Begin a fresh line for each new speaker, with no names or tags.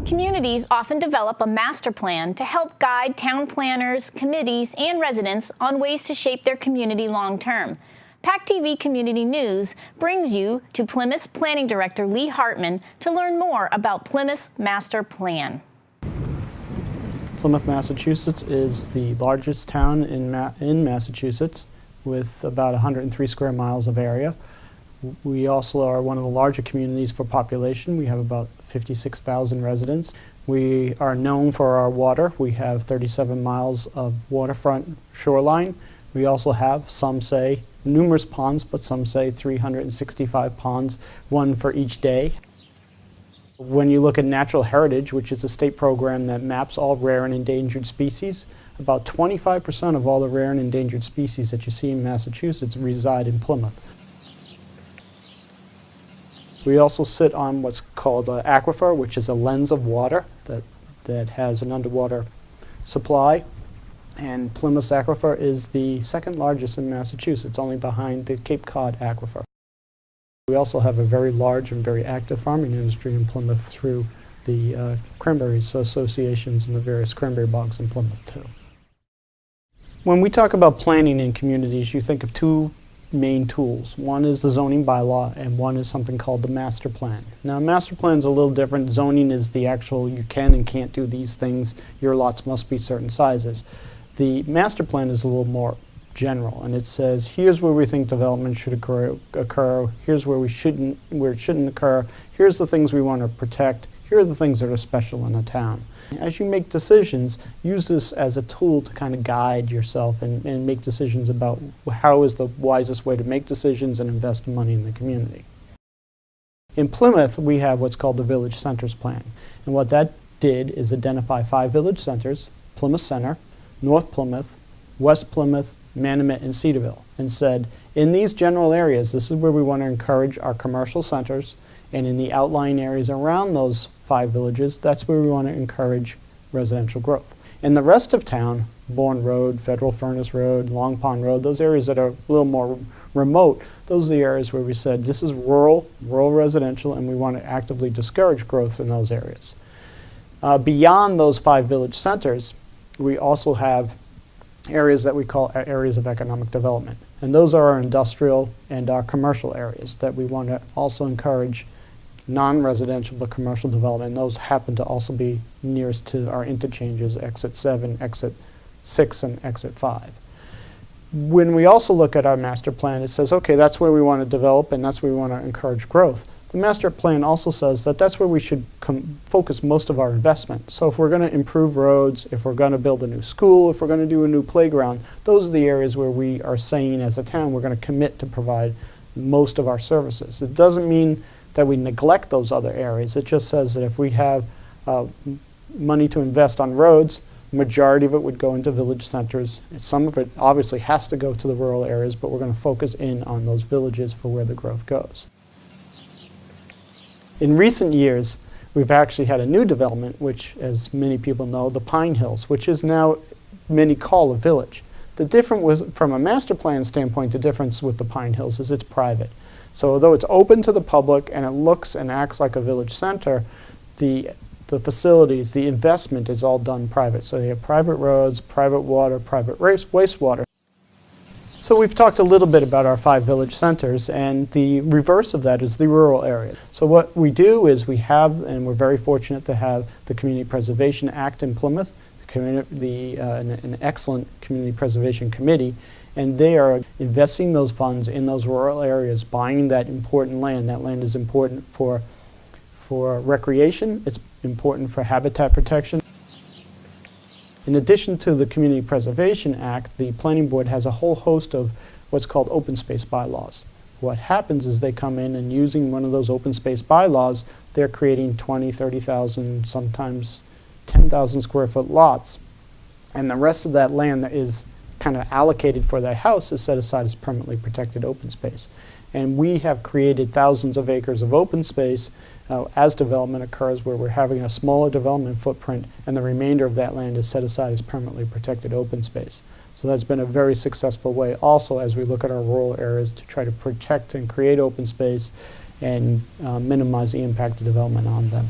Communities often develop a master plan to help guide town planners, committees, and residents on ways to shape their community long-term. PACTV Community News brings you to Plymouth's Planning Director Lee Hartman to learn more about Plymouth's master plan.
Plymouth, Massachusetts is the largest town in Massachusetts with about 103 square miles of area. We also are one of the larger communities for population. We have about 56,000 residents. We are known for our water. We have 37 miles of waterfront shoreline. We also have, some say, numerous ponds, but some say 365 ponds, one for each day. When you look at natural heritage, which is a state program that maps all rare and endangered species, about 25% of all the rare and endangered species that you see in Massachusetts reside in Plymouth. We also sit on what's called an aquifer, which is a lens of water that has an underwater supply. And Plymouth's aquifer is the second largest in Massachusetts, only behind the Cape Cod aquifer. We also have a very large and very active farming industry in Plymouth through the cranberries associations and the various cranberry bogs in Plymouth too. When we talk about planning in communities, you think of two main tools. One is the zoning bylaw and one is something called the master plan. Now, a master plan is a little different. Zoning is the actual, you can and can't do these things, your lots must be certain sizes. The master plan is a little more general, and it says here's where we think development should occur, here's where it shouldn't occur, here's the things we want to protect, here are the things that are special in a town. As you make decisions, use this as a tool to kind of guide yourself and make decisions about how is the wisest way to make decisions and invest money in the community. In Plymouth, we have what's called the Village Centers Plan, and what that did is identify 5 village centers: Plymouth Center, North Plymouth, West Plymouth, Manamet, and Cedarville, and said, in these general areas, this is where we want to encourage our commercial centers, and in the outlying areas around those 5 villages, that's where we want to encourage residential growth. In the rest of town, Bourne Road, Federal Furnace Road, Long Pond Road, those areas that are a little more remote, those are the areas where we said this is rural residential, and we want to actively discourage growth in those areas. Beyond those 5 village centers, we also have areas that we call areas of economic development. And those are our industrial and our commercial areas that we want to also encourage non-residential but commercial development. And those happen to also be nearest to our interchanges, exit 7, exit 6, and exit 5. When we also look at our master plan, it says, okay, that's where we want to develop and that's where we want to encourage growth. The master plan also says that that's where we should focus most of our investment. So if we're going to improve roads, if we're going to build a new school, if we're going to do a new playground, those are the areas where we are saying as a town we're going to commit to provide most of our services. It doesn't mean that we neglect those other areas. It just says that if we have money to invest on roads, majority of it would go into village centers. Some of it obviously has to go to the rural areas, but we're going to focus in on those villages for where the growth goes. In recent years, we've actually had a new development, which, as many people know, the Pine Hills, which is now many call a village. The difference was, from a master plan standpoint, the difference with the Pine Hills is it's private. So although it's open to the public and it looks and acts like a village center, the facilities, the investment is all done private. So you have private roads, private water, private wastewater. So we've talked a little bit about our 5 village centers, and the reverse of that is the rural area. So what we do is we have, and we're very fortunate to have, the Community Preservation Act in Plymouth, an excellent Community Preservation Committee, and they are investing those funds in those rural areas, buying that important land. That land is important for recreation, it's important for habitat protection. In addition to the Community Preservation Act, the Planning Board has a whole host of what's called open space bylaws. What happens is they come in and using one of those open space bylaws, they're creating 20, 30,000, sometimes 10,000 square foot lots. And the rest of that land that is kind of allocated for that house is set aside as permanently protected open space. And we have created thousands of acres of open space as development occurs, where we're having a smaller development footprint and the remainder of that land is set aside as permanently protected open space. So that's been a very successful way also as we look at our rural areas to try to protect and create open space and minimize the impact of development on them.